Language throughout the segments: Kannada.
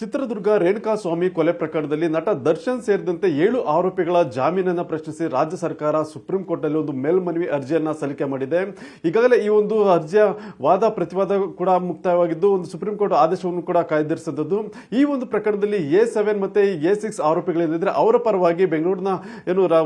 ಚಿತ್ರದುರ್ಗ ರೇಣುಕಾಸ್ವಾಮಿ ಕೊಲೆ ಪ್ರಕರಣದಲ್ಲಿ ನಟ ದರ್ಶನ್ ಸೇರಿದಂತೆ 7 ಆರೋಪಿಗಳ ಜಾಮೀನನ್ನು ಪ್ರಶ್ನಿಸಿ ರಾಜ್ಯ ಸರ್ಕಾರ ಸುಪ್ರೀಂ ಕೋರ್ಟ್ನಲ್ಲಿ ಒಂದು ಮೇಲ್ಮನವಿ ಅರ್ಜಿಯನ್ನ ಸಲ್ಲಿಕೆ ಮಾಡಿದೆ. ಈಗಾಗಲೇ ಈ ಒಂದು ಅರ್ಜಿಯ ವಾದ ಪ್ರತಿವಾದ ಕೂಡ ಮುಕ್ತಾಯವಾಗಿದ್ದು ಒಂದು ಸುಪ್ರೀಂ ಕೋರ್ಟ್ ಆದೇಶವನ್ನು ಕೂಡ ಕಾಯ್ದಿರಿಸಿದ್ದು. ಈ ಒಂದು ಪ್ರಕರಣದಲ್ಲಿ A7 ಮತ್ತೆ A6 ಆರೋಪಿಗಳೇನಿದ್ರೆ ಅವರ ಪರವಾಗಿ ಬೆಂಗಳೂರಿನ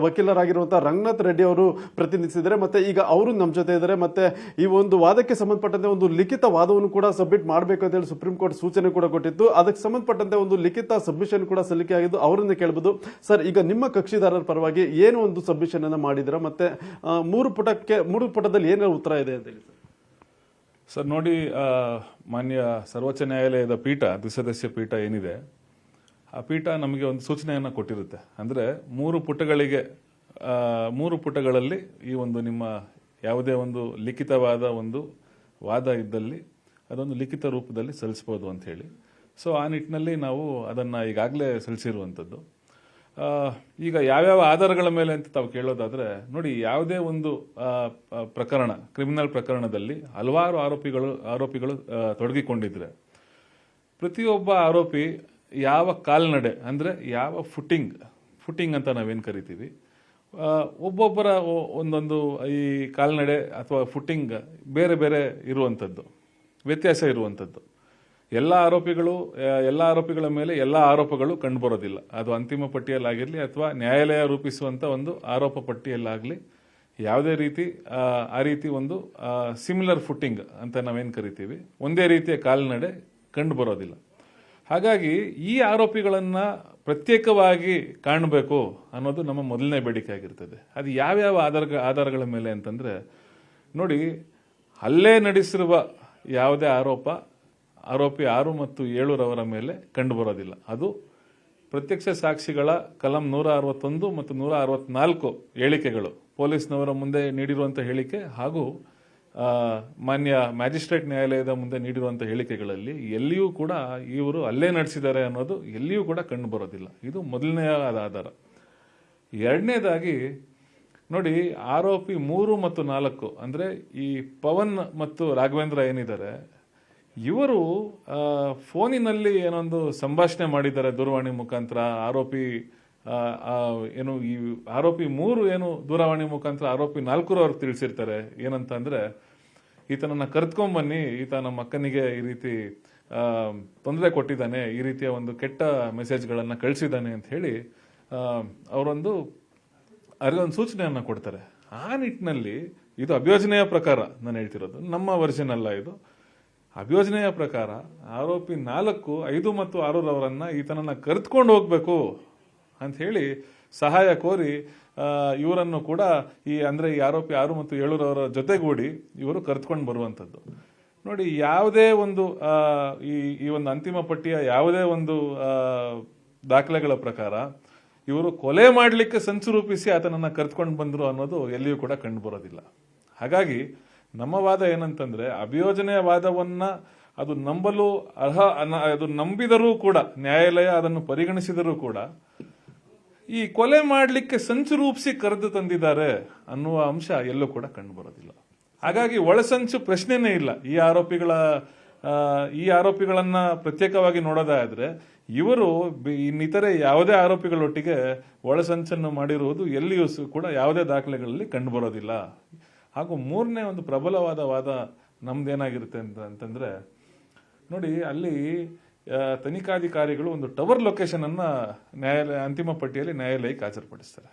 ವಕೀಲರಾಗಿರುವಂತಹ ರಂಗನಾಥ್ ರೆಡ್ಡಿ ಅವರು ಪ್ರತಿನಿಧಿಸಿದ್ದಾರೆ. ಮತ್ತೆ ಈಗ ಅವರು ನಮ್ಮ ಜೊತೆ ಇದ್ದಾರೆ. ಮತ್ತೆ ಈ ಒಂದು ವಾದಕ್ಕೆ ಸಂಬಂಧಪಟ್ಟಂತೆ ಒಂದು ಲಿಖಿತ ವಾದವನ್ನು ಕೂಡ ಸಬ್ಮಿಟ್ ಮಾಡಬೇಕು ಅಂತ ಹೇಳಿ ಸುಪ್ರೀಂ ಕೋರ್ಟ್ ಸೂಚನೆ ಕೂಡ ಕೊಟ್ಟಿತ್ತು. ಅದಕ್ಕೆ ಸಂಬಂಧಪಟ್ಟಂತೆ ಒಂದು ಲಿಖಿತ ಸಬ್ಮಿಷನ್ ಕೂಡ ಸಲ್ಲಿಕೆ ಆಗಿದ್ದು ಅವರನ್ನೇ ಕೇಳಬಹುದು. ಸರ್, ಈಗ ನಿಮ್ಮ ಕಕ್ಷಿದಾರರ ಪರವಾಗಿ ಏನು ಒಂದು ಸಬ್ಮಿಷನ್ ಅನ್ನ ಮಾಡಿದಿರ, ಮತ್ತೆ 3 ಪುಟದಲ್ಲಿ ಏನಾದ್ರು ಉತ್ತರ ಇದೆ ಅಂತ ಹೇಳಿ ಸರ್. ನೋಡಿ, ಮಾನ್ಯ ಸರ್ವೋಚ್ಚ ನ್ಯಾಯಾಲಯದ ಪೀಠ, ದ್ವಿಸದಸ್ಯ ಪೀಠ ಏನಿದೆ, ಆ ಪೀಠ ನಮಗೆ ಒಂದು ಸೂಚನೆಯನ್ನು ಕೊಟ್ಟಿರುತ್ತೆ. ಅಂದರೆ 3 ಪುಟಗಳಲ್ಲಿ ಈ ಒಂದು ನಿಮ್ಮ ಯಾವುದೇ ಒಂದು ಲಿಖಿತವಾದ ಒಂದು ವಾದ ಇದ್ದಲ್ಲಿ ಅದೊಂದು ಲಿಖಿತ ರೂಪದಲ್ಲಿ ಸಲ್ಲಿಸಬಹುದು ಅಂತ ಹೇಳಿ. ಸೊ ಆ ನಿಟ್ಟಿನಲ್ಲಿ ನಾವು ಅದನ್ನು ಈಗಾಗಲೇ ಸಲ್ಲಿಸಿರುವಂಥದ್ದು. ಈಗ ಯಾವ್ಯಾವ ಆಧಾರಗಳ ಮೇಲೆ ಅಂತ ತಾವು ಕೇಳೋದಾದರೆ, ನೋಡಿ, ಯಾವುದೇ ಒಂದು ಪ್ರಕರಣ, ಕ್ರಿಮಿನಲ್ ಪ್ರಕರಣದಲ್ಲಿ ಹಲವಾರು ಆರೋಪಿಗಳು ತೊಡಗಿಕೊಂಡಿದ್ರೆ ಪ್ರತಿಯೊಬ್ಬ ಆರೋಪಿ ಯಾವ ಕಾಲ್ನಡೆ, ಅಂದರೆ ಯಾವ ಫುಟಿಂಗ್ ಅಂತ ನಾವೇನು ಕರಿತೀವಿ, ಒಬ್ಬೊಬ್ಬರ ಒಂದೊಂದು ಈ ಕಾಲ್ನಡೆ ಅಥವಾ ಫುಟಿಂಗ್ ಬೇರೆ ಬೇರೆ ಇರುವಂಥದ್ದು, ವ್ಯತ್ಯಾಸ ಇರುವಂಥದ್ದು. ಎಲ್ಲ ಆರೋಪಿಗಳ ಮೇಲೆ ಎಲ್ಲ ಆರೋಪಗಳು ಕಂಡುಬರೋದಿಲ್ಲ. ಅದು ಅಂತಿಮ ಪಟ್ಟಿಯಲ್ಲಾಗಿರಲಿ ಅಥವಾ ನ್ಯಾಯಾಲಯ ರೂಪಿಸುವಂಥ ಒಂದು ಆರೋಪ ಪಟ್ಟಿಯಲ್ಲಾಗಲಿ ಯಾವುದೇ ರೀತಿ ಆ ರೀತಿ ಒಂದು ಸಿಮಿಲರ್ ಫುಟಿಂಗ್ ಅಂತ ನಾವೇನು ಕರಿತೀವಿ, ಒಂದೇ ರೀತಿಯ ಕಾಲ್ನಡೆ ಕಂಡುಬರೋದಿಲ್ಲ. ಹಾಗಾಗಿ ಈ ಆರೋಪಿಗಳನ್ನು ಪ್ರತ್ಯೇಕವಾಗಿ ಕಾಣಬೇಕು ಅನ್ನೋದು ನಮ್ಮ ಮೊದಲನೇ ಬೇಡಿಕೆ ಆಗಿರ್ತದೆ. ಅದು ಯಾವ್ಯಾವ ಆಧಾರಗಳ ಮೇಲೆ ಅಂತಂದರೆ, ನೋಡಿ, ಹಲ್ಲೆ ನಡೆಸಿರುವ ಯಾವುದೇ ಆರೋಪಿ 6 ಮತ್ತು 7 ರವರ ಮೇಲೆ ಕಂಡುಬರೋದಿಲ್ಲ. ಅದು ಪ್ರತ್ಯಕ್ಷ ಸಾಕ್ಷಿಗಳ ಕಲಂ 161 ಮತ್ತು 164 ಹೇಳಿಕೆಗಳು, ಪೊಲೀಸ್ನವರ ಮುಂದೆ ನೀಡಿರುವಂಥ ಹೇಳಿಕೆ ಹಾಗೂ ಮಾನ್ಯ ಮ್ಯಾಜಿಸ್ಟ್ರೇಟ್ ನ್ಯಾಯಾಲಯದ ಮುಂದೆ ನೀಡಿರುವಂಥ ಹೇಳಿಕೆಗಳಲ್ಲಿ ಎಲ್ಲಿಯೂ ಕೂಡ ಇವರು ಹಲ್ಲೆ ನಡೆಸಿದ್ದಾರೆ ಅನ್ನೋದು ಎಲ್ಲಿಯೂ ಕೂಡ ಕಂಡುಬರೋದಿಲ್ಲ. ಇದು ಮೊದಲನೆಯ ಆಧಾರ. ಎರಡನೇದಾಗಿ ನೋಡಿ, ಆರೋಪಿ 3 ಮತ್ತು 4 ಅಂದರೆ ಈ ಪವನ್ ಮತ್ತು ರಾಘವೇಂದ್ರ ಏನಿದ್ದಾರೆ, ಇವರು ಫೋನಿನಲ್ಲಿ ಏನೊಂದು ಸಂಭಾಷಣೆ ಮಾಡಿದ್ದಾರೆ ದೂರವಾಣಿ ಮುಖಾಂತರ. ಆರೋಪಿ 3 ಏನು ದೂರವಾಣಿ ಮುಖಾಂತರ ಆರೋಪಿ 4 ತಿಳಿಸಿರ್ತಾರೆ. ಏನಂತ ಅಂದ್ರೆ, ಈತನನ್ನ ಕರೆದುಕೊಂಡ್ಬನ್ನಿ, ಈತ ನಮ್ಮ ಅಕ್ಕನಿಗೆ ಈ ರೀತಿ ತೊಂದರೆ ಕೊಟ್ಟಿದ್ದಾನೆ, ಈ ರೀತಿಯ ಒಂದು ಕೆಟ್ಟ ಮೆಸೇಜ್ಗಳನ್ನು ಕಳಿಸಿದ್ದಾನೆ ಅಂತ ಹೇಳಿ ಅವರೊಂದು ಸೂಚನೆಯನ್ನ ಕೊಡ್ತಾರೆ. ಆ ನಿಟ್ಟಿನಲ್ಲಿ ಇದು ಅಭಿಯೋಜನೆಯ ಪ್ರಕಾರ ನಾನು ಹೇಳ್ತಿರೋದು, ನಮ್ಮ ವರ್ಷನ್ ಅಲ್ಲ ಇದು. ಅಭಿಯೋಜನೆಯ ಪ್ರಕಾರ ಆರೋಪಿ 4, 5 ಮತ್ತು 6 ರವರನ್ನ ಈತನನ್ನ ಕರೆದುಕೊಂಡು ಹೋಗ್ಬೇಕು ಅಂತ ಹೇಳಿ ಸಹಾಯ ಕೋರಿ ಇವರನ್ನು ಕೂಡ ಈ ಆರೋಪಿ 6 ಮತ್ತು 7 ರವರ ಜೊತೆಗೂಡಿ ಇವರು ಕರೆದುಕೊಂಡು ಬರುವಂಥದ್ದು. ನೋಡಿ, ಯಾವುದೇ ಒಂದು ಈ ಒಂದು ಅಂತಿಮ ಪಟ್ಟಿಯ ಯಾವುದೇ ಒಂದು ದಾಖಲೆಗಳ ಪ್ರಕಾರ ಇವರು ಕೊಲೆ ಮಾಡಲಿಕ್ಕೆ ಸಂಚು ರೂಪಿಸಿ ಆತನನ್ನ ಕರೆದುಕೊಂಡು ಬಂದರು ಅನ್ನೋದು ಎಲ್ಲಿಯೂ ಕೂಡ ಕಂಡು ಬರೋದಿಲ್ಲ. ಹಾಗಾಗಿ ನಮ್ಮ ವಾದ ಏನಂತಂದ್ರೆ, ಅಭಿಯೋಜನೆಯ ವಾದವನ್ನ ಅದು ನಂಬಲು ಅದು ನಂಬಿದರೂ ಕೂಡ, ನ್ಯಾಯಾಲಯ ಅದನ್ನು ಪರಿಗಣಿಸಿದರೂ ಕೂಡ, ಈ ಕೊಲೆ ಮಾಡಲಿಕ್ಕೆ ಸಂಚು ರೂಪಿಸಿ ಕರೆದು ತಂದಿದ್ದಾರೆ ಅನ್ನುವ ಅಂಶ ಎಲ್ಲೂ ಕೂಡ ಕಂಡು ಬರೋದಿಲ್ಲ. ಹಾಗಾಗಿ ಒಳಸಂಚು ಪ್ರಶ್ನೆನೇ ಇಲ್ಲ. ಈ ಆರೋಪಿಗಳನ್ನ ಪ್ರತ್ಯೇಕವಾಗಿ ನೋಡೋದಾದ್ರೆ ಇವರು ಇನ್ನಿತರೆ ಯಾವುದೇ ಆರೋಪಿಗಳೊಟ್ಟಿಗೆ ಒಳಸಂಚನ್ನು ಮಾಡಿರುವುದು ಎಲ್ಲಿಯೂ ಕೂಡ ಯಾವುದೇ ದಾಖಲೆಗಳಲ್ಲಿ ಕಂಡು ಬರೋದಿಲ್ಲ. ಹಾಗೂ ಮೂರನೇ ಒಂದು ಪ್ರಬಲವಾದ ವಾದ ನಮ್ದೇನಾಗಿರುತ್ತೆ ಅಂತಂದ್ರೆ, ನೋಡಿ, ಅಲ್ಲಿ ತನಿಖಾಧಿಕಾರಿಗಳು ಒಂದು ಟವರ್ ಲೊಕೇಶನ್ ಅನ್ನ ಅಂತಿಮ ಪಟ್ಟಿಯಲ್ಲಿ ನ್ಯಾಯಾಲಯಕ್ಕೆ ಹಾಜರುಪಡಿಸ್ತಾರೆ.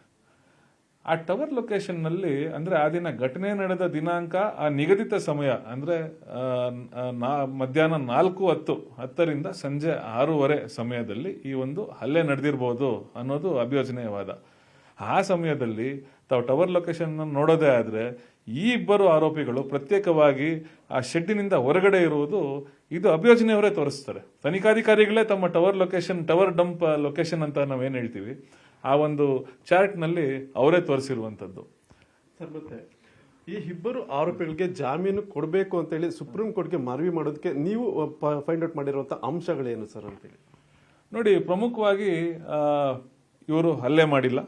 ಆ ಟವರ್ ಲೊಕೇಶನ್ ನಲ್ಲಿ ಆ ದಿನ ಘಟನೆ ನಡೆದ ದಿನಾಂಕ, ಆ ನಿಗದಿತ ಸಮಯ ಮಧ್ಯಾಹ್ನ 4:10 ಸಂಜೆ 6:15 ಸಮಯದಲ್ಲಿ ಈ ಒಂದು ಹಲ್ಲೆ ನಡೆದಿರಬಹುದು ಅನ್ನೋದು ಅಭಿಯೋಜನೆಯ ವಾದ. ಆ ಸಮಯದಲ್ಲಿ ತಾವು ಟವರ್ ಲೊಕೇಶನ್ ನೋಡೋದೇ ಆದ್ರೆ ಈ ಇಬ್ಬರು ಆರೋಪಿಗಳು ಪ್ರತ್ಯೇಕವಾಗಿ ಆ ಶೆಡ್ಡಿನಿಂದ ಹೊರಗಡೆ ಇರುವುದು ಇದು ಅಭಿಯೋಜನೆಯವರೇ ತೋರಿಸ್ತಾರೆ. ತನಿಖಾಧಿಕಾರಿಗಳೇ ತಮ್ಮ ಟವರ್ ಡಂಪ್ ಲೊಕೇಶನ್ ಅಂತ ನಾವೇನು ಹೇಳ್ತೀವಿ, ಆ ಒಂದು ಚಾರ್ಟ್ ನಲ್ಲಿ ಅವರೇ ತೋರಿಸಿರುವಂತದ್ದು. ಸರ್, ಮತ್ತೆ ಈ ಇಬ್ಬರು ಆರೋಪಿಗಳಿಗೆ ಜಾಮೀನು ಕೊಡಬೇಕು ಅಂತ ಹೇಳಿ ಸುಪ್ರೀಂ ಕೋರ್ಟ್ಗೆ ಮನವಿ ಮಾಡೋದಕ್ಕೆ ನೀವು ಫೈಂಡ್ ಔಟ್ ಮಾಡಿರುವಂತಹ ಅಂಶಗಳೇನು ಸರ್ ಅಂತೇಳಿ? ನೋಡಿ, ಪ್ರಮುಖವಾಗಿ ಇವರು ಹಲ್ಲೆ ಮಾಡಿಲ್ಲ.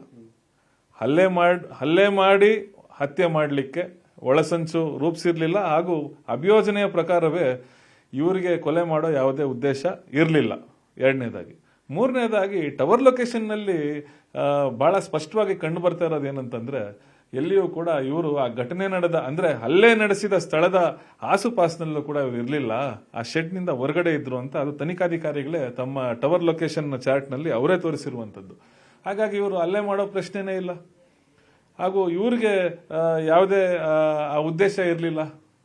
ಹಲ್ಲೆ ಮಾಡಿ ಹತ್ಯೆ ಮಾಡಲಿಕ್ಕೆ ಒಳಸಂಚು ರೂಪಿಸಿರ್ಲಿಲ್ಲ. ಹಾಗೂ ಅಭಿಯೋಜನೆಯ ಪ್ರಕಾರವೇ ಇವರಿಗೆ ಕೊಲೆ ಮಾಡೋ ಯಾವುದೇ ಉದ್ದೇಶ ಇರಲಿಲ್ಲ. ಎರಡನೇದಾಗಿ. ಮೂರನೇದಾಗಿ ಟವರ್ ಲೊಕೇಶನ್ನಲ್ಲಿ ಬಹಳ ಸ್ಪಷ್ಟವಾಗಿ ಕಂಡು ಬರ್ತಾ ಇರೋದು ಏನಂತಂದ್ರೆ, ಎಲ್ಲಿಯೂ ಕೂಡ ಇವರು ಆ ಘಟನೆ ನಡೆದ ಅಂದ್ರೆ ಹಲ್ಲೆ ನಡೆಸಿದ ಸ್ಥಳದ ಆಸುಪಾಸಿನಲ್ಲೂ ಕೂಡ ಇವರು ಇರಲಿಲ್ಲ, ಆ ಶೆಡ್ನಿಂದ ಹೊರಗಡೆ ಇದ್ರು ಅಂತ ಅದು ತನಿಖಾಧಿಕಾರಿಗಳೇ ತಮ್ಮ ಟವರ್ ಲೊಕೇಶನ್ ಚಾರ್ಟ್ನಲ್ಲಿ ಅವರೇ ತೋರಿಸಿರುವಂಥದ್ದು. ಹಾಗಾಗಿ ಇವರು ಹಲ್ಲೆ ಮಾಡೋ ಪ್ರಶ್ನೆನೇ ಇಲ್ಲ. ಹಾಗೂ ಇವ್ರಿಗೆ ಯಾವುದೇ ಆ ಉದ್ದೇಶ ಇರಲಿಲ್ಲ.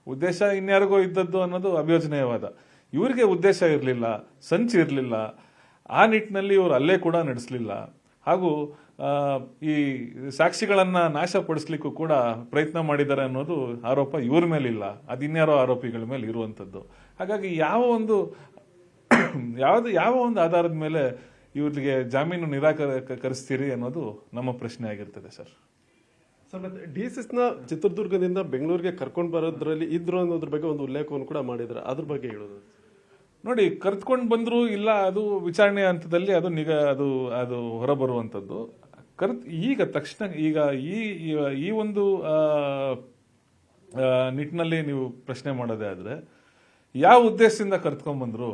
ಉದ್ದೇಶ ಇನ್ಯಾರಿಗೋ ಇದ್ದದ್ದು ಅನ್ನೋದು ಅಭಿಯೋಜನೆಯವಾದ. ಇವರಿಗೆ ಉದ್ದೇಶ ಇರಲಿಲ್ಲ, ಸಂಚು ಇರಲಿಲ್ಲ. ಆ ನಿಟ್ಟಿನಲ್ಲಿ ಇವರು ಹಲ್ಲೆ ಕೂಡ ನಡೆಸಲಿಲ್ಲ. ಹಾಗೂ ಈ ಸಾಕ್ಷಿಗಳನ್ನ ನಾಶಪಡಿಸ್ಲಿಕ್ಕೂ ಕೂಡ ಪ್ರಯತ್ನ ಮಾಡಿದ್ದಾರೆ ಅನ್ನೋದು ಆರೋಪ ಇವ್ರ ಮೇಲಿಲ್ಲ, ಅದಿನ್ಯಾರೋ ಆರೋಪಿಗಳ ಮೇಲೆ ಇರುವಂಥದ್ದು. ಹಾಗಾಗಿ ಯಾವ ಒಂದು ಆಧಾರದ ಮೇಲೆ ಇವ್ರಿಗೆ ಜಾಮೀನು ನಿರಾಕರಿಸ್ತೀರಿ ಅನ್ನೋದು ನಮ್ಮ ಪ್ರಶ್ನೆ ಆಗಿರ್ತದೆ ಸರ್. ಮತ್ತೆ DSS ಚಿತ್ರದುರ್ಗದಿಂದ ಬೆಂಗಳೂರಿಗೆ ಕರ್ಕೊಂಡು ಬರೋದ್ರಲ್ಲಿ ಇದ್ರು ಅನ್ನೋದ್ರ ಬಗ್ಗೆ ಒಂದು ಉಲ್ಲೇಖವನ್ನು ಕೂಡ ಮಾಡಿದ್ರೆ ಅದ್ರ ಬಗ್ಗೆ ಹೇಳೋದು. ನೋಡಿ, ಕರೆದುಕೊಂಡು ಬಂದ್ರು ಇಲ್ಲ, ಅದು ವಿಚಾರಣೆ ಹಂತದಲ್ಲಿ ಅದು ಹೊರಬರುವಂಥದ್ದು. ಈಗ ತಕ್ಷಣ ಈ ಒಂದು ನಿಟ್ಟಿನಲ್ಲಿ ನೀವು ಪ್ರಶ್ನೆ ಮಾಡೋದೇ ಆದ್ರೆ, ಯಾವ ಉದ್ದೇಶದಿಂದ ಕರೆದುಕೊಂಡು ಬಂದ್ರು,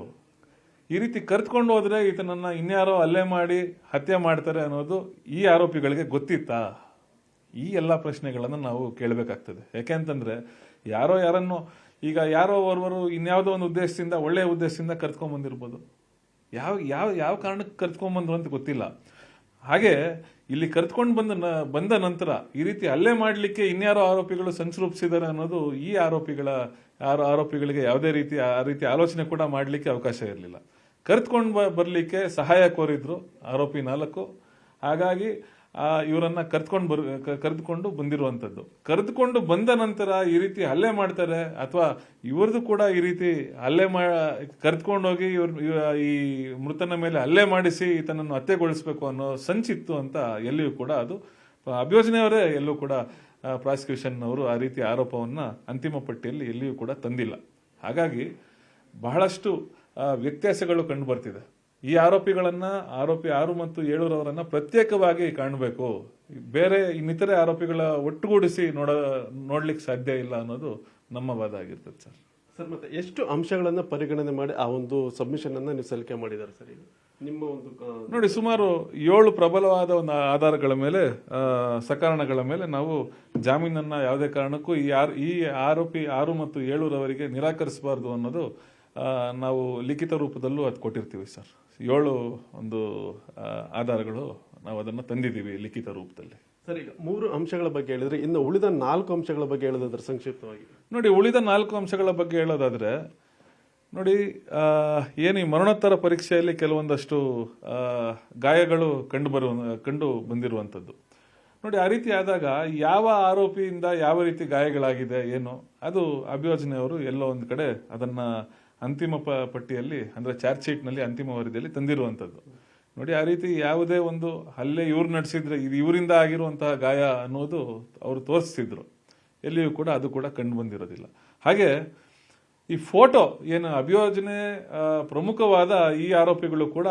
ಈ ರೀತಿ ಕರೆದುಕೊಂಡು ಹೋದ್ರೆ ಈತನನ್ನ ಇನ್ಯಾರೋ ಹಲ್ಲೆ ಮಾಡಿ ಹತ್ಯೆ ಮಾಡ್ತಾರೆ ಅನ್ನೋದು ಈ ಆರೋಪಿಗಳಿಗೆ ಗೊತ್ತಿತ್ತಾ? ಈ ಎಲ್ಲ ಪ್ರಶ್ನೆಗಳನ್ನು ನಾವು ಕೇಳಬೇಕಾಗ್ತದೆ. ಯಾಕೆಂತಂದ್ರೆ ಯಾರೋ ಓರ್ವರು ಇನ್ಯಾವುದೋ ಒಂದು ಉದ್ದೇಶದಿಂದ, ಒಳ್ಳೆಯ ಉದ್ದೇಶದಿಂದ ಕರೆದುಕೊಂಡು ಬಂದಿರ್ಬೋದು. ಯಾವ ಕಾರಣಕ್ಕೆ ಕರೆದುಕೊಂಡು ಬಂದ್ರು ಅಂತ ಗೊತ್ತಿಲ್ಲ. ಹಾಗೆ ಇಲ್ಲಿ ಕರೆದುಕೊಂಡು ಬಂದ ನಂತರ ಈ ರೀತಿ ಹಲ್ಲೆ ಮಾಡಲಿಕ್ಕೆ ಇನ್ಯಾರೋ ಆರೋಪಿಗಳು ಸಂಚು ರೂಪಿಸಿದ್ದಾರೆ ಅನ್ನೋದು ಈ ಆರೋಪಿಗಳಿಗೆ ಯಾವುದೇ ರೀತಿ ಆಲೋಚನೆ ಕೂಡ ಮಾಡಲಿಕ್ಕೆ ಅವಕಾಶ ಇರಲಿಲ್ಲ. ಕರೆದುಕೊಂಡು ಬರಲಿಕ್ಕೆ ಸಹಾಯ ಕೋರಿದ್ರು ಆರೋಪಿ 4. ಹಾಗಾಗಿ ಇವರನ್ನ ಕರೆದುಕೊಂಡು ಬಂದಿರುವಂತದ್ದು. ಕರೆದುಕೊಂಡು ಬಂದ ನಂತರ ಈ ರೀತಿ ಹಲ್ಲೆ ಮಾಡ್ತಾರೆ, ಅಥವಾ ಇವ್ರದ್ದು ಕೂಡ ಈ ರೀತಿ ಕರೆದುಕೊಂಡೋಗಿ ಈ ಮೃತನ ಮೇಲೆ ಹಲ್ಲೆ ಮಾಡಿಸಿ ಈತನನ್ನು ಹತ್ಯೆಗೊಳಿಸಬೇಕು ಅನ್ನೋ ಸಂಚಿತ್ತು ಅಂತ ಎಲ್ಲಿಯೂ ಕೂಡ ಅದು ಅಭಿಯೋಜನೆಯವರೇ ಎಲ್ಲೂ ಕೂಡ ಪ್ರಾಸಿಕ್ಯೂಷನ್ ಅವರು ಆ ರೀತಿ ಆರೋಪವನ್ನ ಅಂತಿಮ ಪಟ್ಟಿಯಲ್ಲಿ ಎಲ್ಲಿಯೂ ಕೂಡ ತಂದಿಲ್ಲ. ಹಾಗಾಗಿ ಬಹಳಷ್ಟು ವ್ಯತ್ಯಾಸಗಳು ಕಂಡು ಬರ್ತಿದೆ. ಈ ಆರೋಪಿ 6 ಮತ್ತು 7 ರವರನ್ನ ಪ್ರತ್ಯೇಕವಾಗಿ ಕಾಣಬೇಕು, ಬೇರೆ ಇನ್ನಿತರೆ ಆರೋಪಿಗಳ ಒಟ್ಟುಗೂಡಿಸಿ ನೋಡ್ಲಿಕ್ಕೆ ಸಾಧ್ಯ ಇಲ್ಲ ಅನ್ನೋದು ನಮ್ಮ ವಾದ ಆಗಿರ್ತದೆ ಸರ್. ಮತ್ತೆ ಎಷ್ಟು ಅಂಶಗಳನ್ನ ಪರಿಗಣನೆ ಮಾಡಿ ಆ ಒಂದು ಸಬ್ಮಿಷನ್ ಅನ್ನ ನೀವು ಸಲ್ಲಿಕೆ ಮಾಡಿದ್ದಾರೆ ಸರ್? ನಿಮ್ಮ ಒಂದು ನೋಡಿ, ಸುಮಾರು 7 ಪ್ರಬಲವಾದ ಒಂದು ಆಧಾರಗಳ ಮೇಲೆ, ಸಕಾರಣಗಳ ಮೇಲೆ ನಾವು ಜಾಮೀನನ್ನ ಯಾವುದೇ ಕಾರಣಕ್ಕೂ ಈ ಆರೋಪಿ 6 ಮತ್ತು 7 ರವರಿಗೆ ನಿರಾಕರಿಸಬಾರದು ಅನ್ನೋದು ನಾವು ಲಿಖಿತ ರೂಪದಲ್ಲೂ ಅದು ಕೊಟ್ಟಿರ್ತೀವಿ ಸರ್. 7 ಒಂದು ಆಧಾರಗಳು ನಾವು ಅದನ್ನು ತಂದಿದ್ದೀವಿ ಲಿಖಿತ ರೂಪದಲ್ಲಿ. ಸರ್, ಈಗ 3 ಅಂಶಗಳ ಬಗ್ಗೆ ಹೇಳಿದ್ರೆ, ಇನ್ನು ಉಳಿದ 4 ಅಂಶಗಳ ಬಗ್ಗೆ ಹೇಳೋದಾದ್ರೆ ಸಂಕ್ಷಿಪ್ತವಾಗಿ. ನೋಡಿ, ಉಳಿದ 4 ಅಂಶಗಳ ಬಗ್ಗೆ ಹೇಳೋದಾದ್ರೆ, ನೋಡಿ, ಏನು ಈ ಮರಣೋತ್ತರ ಪರೀಕ್ಷೆಯಲ್ಲಿ ಕೆಲವೊಂದಷ್ಟು ಗಾಯಗಳು ಕಂಡು ಬಂದಿರುವಂಥದ್ದು. ನೋಡಿ, ಆ ರೀತಿ ಆದಾಗ ಯಾವ ಆರೋಪಿಯಿಂದ ಯಾವ ರೀತಿ ಗಾಯಗಳಾಗಿದೆ ಏನು, ಅದು ಅಭಿಯೋಜನೆಯವರು ಎಲ್ಲೋ ಒಂದು ಕಡೆ ಅದನ್ನ ಅಂತಿಮ ಪಟ್ಟಿಯಲ್ಲಿ, ಅಂದ್ರೆ ಚಾರ್ಜ್ ಶೀಟ್ ನಲ್ಲಿ ಅಂತಿಮ ವರದಿಯಲ್ಲಿ ತಂದಿರುವಂತದ್ದು. ನೋಡಿ, ಆ ರೀತಿ ಯಾವುದೇ ಒಂದು ಹಲ್ಲೆ ಇವ್ರು ನಡೆಸಿದ್ರೆ ಇದು ಇವರಿಂದ ಆಗಿರುವಂತಹ ಗಾಯ ಅನ್ನೋದು ಅವರು ತೋರಿಸ್ತಿದ್ರು. ಎಲ್ಲಿಯೂ ಕೂಡ ಅದು ಕೂಡ ಕಂಡು ಬಂದಿರೋದಿಲ್ಲ. ಹಾಗೆ ಈ ಫೋಟೋ ಏನು ಅಭಿಯೋಜನೆ ಪ್ರಮುಖವಾದ ಈ ಆರೋಪಿಗಳು ಕೂಡ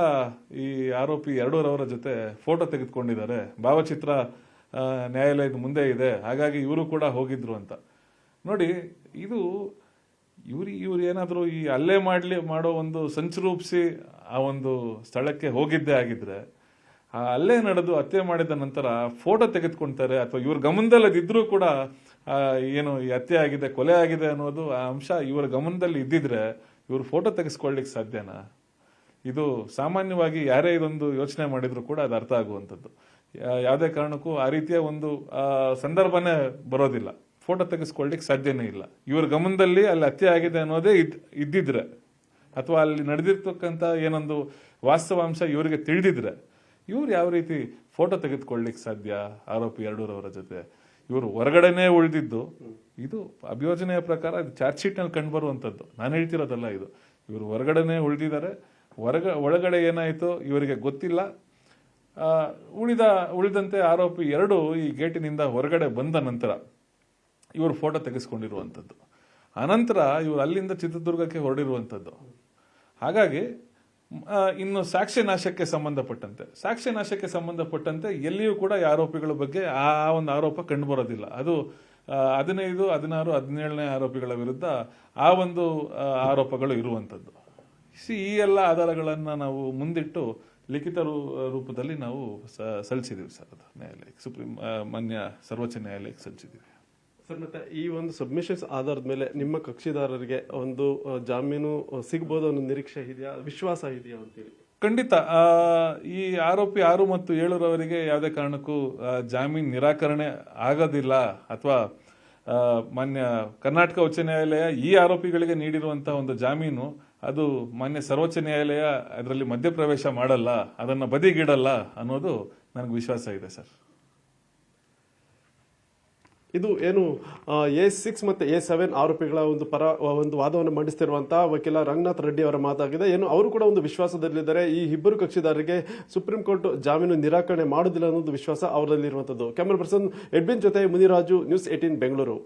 ಈ ಆರೋಪಿ 2 ರವರ ಜೊತೆ ಫೋಟೋ ತೆಗೆದುಕೊಂಡಿದ್ದಾರೆ. ಭಾವಚಿತ್ರ ನ್ಯಾಯಾಲಯದ ಮುಂದೆ ಇದೆ, ಹಾಗಾಗಿ ಇವರು ಕೂಡ ಹೋಗಿದ್ರು ಅಂತ. ನೋಡಿ, ಇದು ಇವ್ರು ಏನಾದರೂ ಈ ಹಲ್ಲೆ ಮಾಡೋ ಒಂದು ಸಂಚು ರೂಪಿಸಿ ಆ ಒಂದು ಸ್ಥಳಕ್ಕೆ ಹೋಗಿದ್ದೇ ಆಗಿದ್ರೆ, ಆ ಹಲ್ಲೆ ನಡೆದು ಹತ್ಯೆ ಮಾಡಿದ ನಂತರ ಫೋಟೋ ತೆಗೆದುಕೊಳ್ತಾರೆ, ಅಥವಾ ಇವ್ರ ಗಮನದಲ್ಲಿ ಅದಿದ್ರೂ ಕೂಡ ಏನು ಈ ಹತ್ಯೆ ಆಗಿದೆ, ಕೊಲೆ ಆಗಿದೆ ಅನ್ನೋದು ಆ ಅಂಶ ಇವರ ಗಮನದಲ್ಲಿ ಇದ್ದಿದ್ರೆ ಇವ್ರು ಫೋಟೋ ತೆಗೆಸ್ಕೊಳ್ಳಿಕ್ಕೆ ಸಾಧ್ಯನಾ? ಇದು ಸಾಮಾನ್ಯವಾಗಿ ಯಾರೇ ಇದೊಂದು ಯೋಚನೆ ಮಾಡಿದ್ರು ಕೂಡ ಅದು ಅರ್ಥ ಆಗುವಂಥದ್ದು. ಯಾವುದೇ ಕಾರಣಕ್ಕೂ ಆ ರೀತಿಯ ಒಂದು ಸಂದರ್ಭನೇ ಬರೋದಿಲ್ಲ. ಫೋಟೋ ತೆಗೆಸ್ಕೊಳ್ಳಿಕ್ಕೆ ಸಾಧ್ಯನೇ ಇಲ್ಲ. ಇವ್ರ ಗಮನದಲ್ಲಿ ಅಲ್ಲಿ ಹತ್ಯೆ ಆಗಿದೆ ಅನ್ನೋದೇ ಇದ್ದಿದ್ರೆ, ಅಥವಾ ಅಲ್ಲಿ ನಡೆದಿರ್ತಕ್ಕಂಥ ಏನೊಂದು ವಾಸ್ತವಾಂಶ ಇವರಿಗೆ ತಿಳಿದಿದ್ರೆ, ಇವ್ರು ಯಾವ ರೀತಿ ಫೋಟೋ ತೆಗೆದುಕೊಳ್ಳಿಕ್ಕೆ ಸಾಧ್ಯ? ಆರೋಪಿ 2 ರವರ ಜೊತೆ ಇವರು ಹೊರಗಡೆನೆ ಉಳಿದಿದ್ದು, ಇದು ಅಭಿಯೋಜನೆಯ ಪ್ರಕಾರ ಚಾರ್ಜ್ ಶೀಟ್ ನಲ್ಲಿ ಕಂಡು ಬರುವಂತದ್ದು, ನಾನು ಹೇಳ್ತಿರೋದಲ್ಲ ಇದು. ಇವರು ಹೊರಗಡೆನೆ ಉಳಿದಿದ್ದಾರೆ. ಒಳಗಡೆ ಏನಾಯ್ತು ಇವರಿಗೆ ಗೊತ್ತಿಲ್ಲ. ಉಳಿದಂತೆ ಆರೋಪಿ 2 ಈ ಗೇಟಿನಿಂದ ಹೊರಗಡೆ ಬಂದ ನಂತರ ಇವರು ಫೋಟೋ ತೆಗೆಸ್ಕೊಂಡಿರುವಂಥದ್ದು. ಅನಂತರ ಇವರು ಅಲ್ಲಿಂದ ಚಿತ್ರದುರ್ಗಕ್ಕೆ ಹೊರಡಿರುವಂಥದ್ದು. ಹಾಗಾಗಿ ಇನ್ನು ಸಾಕ್ಷ್ಯ ನಾಶಕ್ಕೆ ಸಂಬಂಧಪಟ್ಟಂತೆ ಎಲ್ಲಿಯೂ ಕೂಡ ಈ ಆರೋಪಿಗಳ ಬಗ್ಗೆ ಆ ಒಂದು ಆರೋಪ ಕಂಡು ಬರೋದಿಲ್ಲ. ಅದು 15, 16, 17ನೇ ಆರೋಪಿಗಳ ವಿರುದ್ಧ ಆ ಒಂದು ಆರೋಪಗಳು ಇರುವಂಥದ್ದು. ಈ ಎಲ್ಲ ಆಧಾರಗಳನ್ನ ನಾವು ಮುಂದಿಟ್ಟು ಲಿಖಿತ ರೂಪದಲ್ಲಿ ನಾವು ಸಲ್ಲಿಸಿದೀವಿ ಸರ್. ಅದು ನ್ಯಾಯಾಲಯಕ್ಕೆ, ಮಾನ್ಯ ಸರ್ವೋಚ್ಚ ನ್ಯಾಯಾಲಯಕ್ಕೆ ಸಲ್ಲಿಸಿದೀವಿ ಸರ್. ಮತ್ತೆ ಈ ಒಂದು ಸಬ್ಮಿಷನ್ಸ್ ಆಧಾರದ ಮೇಲೆ ನಿಮ್ಮ ಕಕ್ಷಿದಾರರಿಗೆ ಒಂದು ಜಾಮೀನು ಸಿಗಬಹುದು ಅನ್ನೋ ನಿರೀಕ್ಷೆ ಇದೆಯಾ, ವಿಶ್ವಾಸ ಇದೆಯಾ ಅಂತೇಳಿ? ಖಂಡಿತ. ಈ ಆರೋಪಿ 6 ಮತ್ತು 7ರವರಿಗೆ ಯಾವುದೇ ಕಾರಣಕ್ಕೂ ಜಾಮೀನು ನಿರಾಕರಣೆ ಆಗೋದಿಲ್ಲ, ಅಥವಾ ಮಾನ್ಯ ಕರ್ನಾಟಕ ಉಚ್ಚ ನ್ಯಾಯಾಲಯ ಈ ಆರೋಪಿಗಳಿಗೆ ನೀಡಿರುವಂತಹ ಒಂದು ಜಾಮೀನು ಅದು ಮಾನ್ಯ ಸರ್ವೋಚ್ಚ ನ್ಯಾಯಾಲಯ ಅದರಲ್ಲಿ ಮಧ್ಯಪ್ರವೇಶ ಮಾಡಲ್ಲ, ಅದನ್ನ ಬದಿಗಿಡಲ್ಲ ಅನ್ನೋದು ನನಗೆ ವಿಶ್ವಾಸ ಇದೆ ಸರ್. ಇದು ಏನು A6 ಮತ್ತು A7 ಆರೋಪಿಗಳ ಒಂದು ಒಂದು ವಾದವನ್ನು ಮಂಡಿಸ್ತಿರುವಂತಹ ವಕೀಲ ರಂಗನಾಥ್ ರೆಡ್ಡಿ ಅವರ ಮಾತಾಗಿದೆ. ಏನು ಅವರು ಕೂಡ ಒಂದು ವಿಶ್ವಾಸದಲ್ಲಿದ್ದಾರೆ, ಈ ಇಬ್ಬರು ಕಕ್ಷಿದಾರರಿಗೆ ಸುಪ್ರೀಂ ಕೋರ್ಟ್ ಜಾಮೀನು ನಿರಾಕರಣೆ ಮಾಡುವುದಿಲ್ಲ ಅನ್ನೋದು ವಿಶ್ವಾಸ ಅವರಲ್ಲಿರುವಂತದ್ದು. ಕ್ಯಾಮರಾ ಪರ್ಸನ್ ಎಡ್ವಿನ್ ಜೊತೆ ಮುನಿರಾಜು, ನ್ಯೂಸ್ 18 ಬೆಂಗಳೂರು.